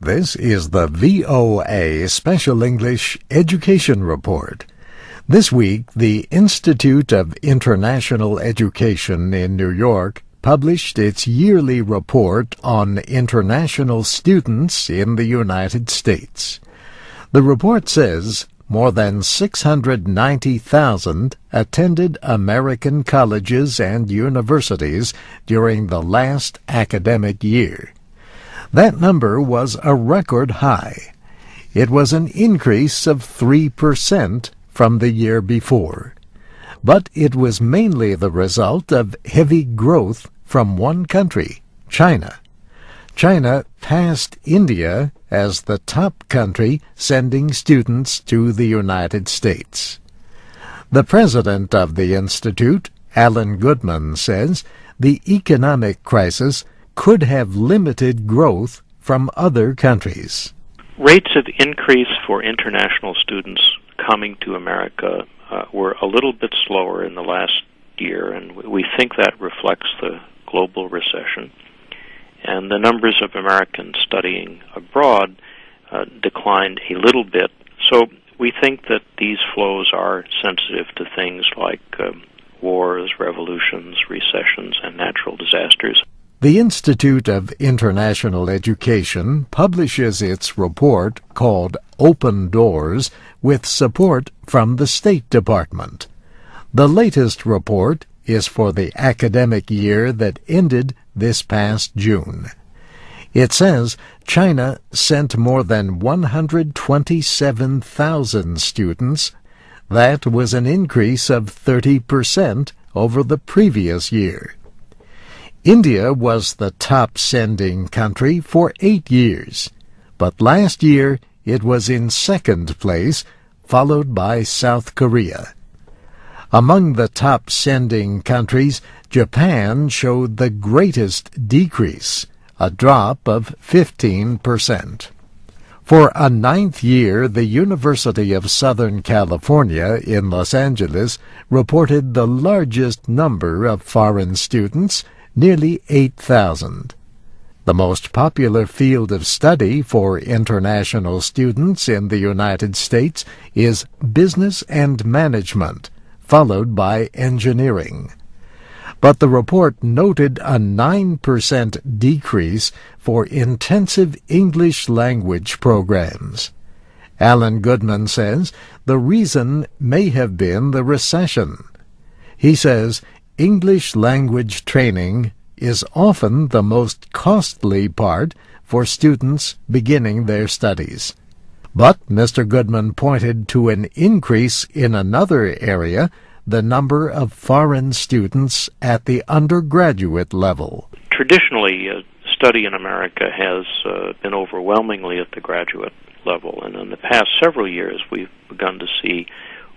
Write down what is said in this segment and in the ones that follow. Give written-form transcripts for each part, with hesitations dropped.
This is the VOA Special English Education Report. This week, the Institute of International Education in New York published its yearly report on international students in the United States. The report says more than 690,000 attended American colleges and universities during the last academic year. That number was a record high. It was an increase of 3% from the year before. But it was mainly the result of heavy growth from one country, China. China passed India as the top country sending students to the United States. The president of the Institute, Alan Goodman, says the economic crisis could have limited growth from other countries. Rates of increase for international students coming to America were a little bit slower in the last year, and we think that reflects the global recession. And the numbers of Americans studying abroad declined a little bit. So we think that these flows are sensitive to things like wars, revolutions, recessions, and natural disasters. The Institute of International Education publishes its report called Open Doors with support from the State Department. The latest report is for the academic year that ended this past June. It says China sent more than 127,000 students. That was an increase of 30% over the previous year. India was the top sending country for 8 years, but last year it was in second place, followed by South Korea. Among the top sending countries, Japan showed the greatest decrease, a drop of 15%. For a 9th year, the University of Southern California in Los Angeles reported the largest number of foreign students, nearly 8,000. The most popular field of study for international students in the United States is business and management, followed by engineering. But the report noted a 9% decrease for intensive English language programs. Alan Goodman says the reason may have been the recession. He says English language training is often the most costly part for students beginning their studies. But Mr. Goodman pointed to an increase in another area, the number of foreign students at the undergraduate level. Traditionally, study in America has been overwhelmingly at the graduate level, and in the past several years we've begun to see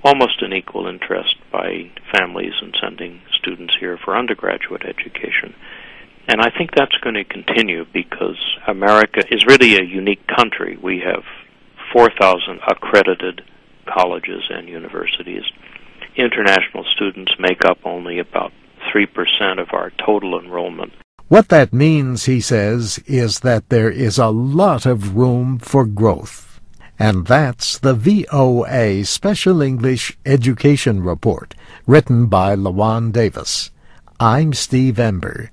almost an equal interest by families in sending students here for undergraduate education. And I think that's going to continue because America is really a unique country. We have 4,000 accredited colleges and universities. International students make up only about 3% of our total enrollment. What that means, he says, is that there is a lot of room for growth. And that's the VOA Special English Education Report, written by Lawan Davis. I'm Steve Ember.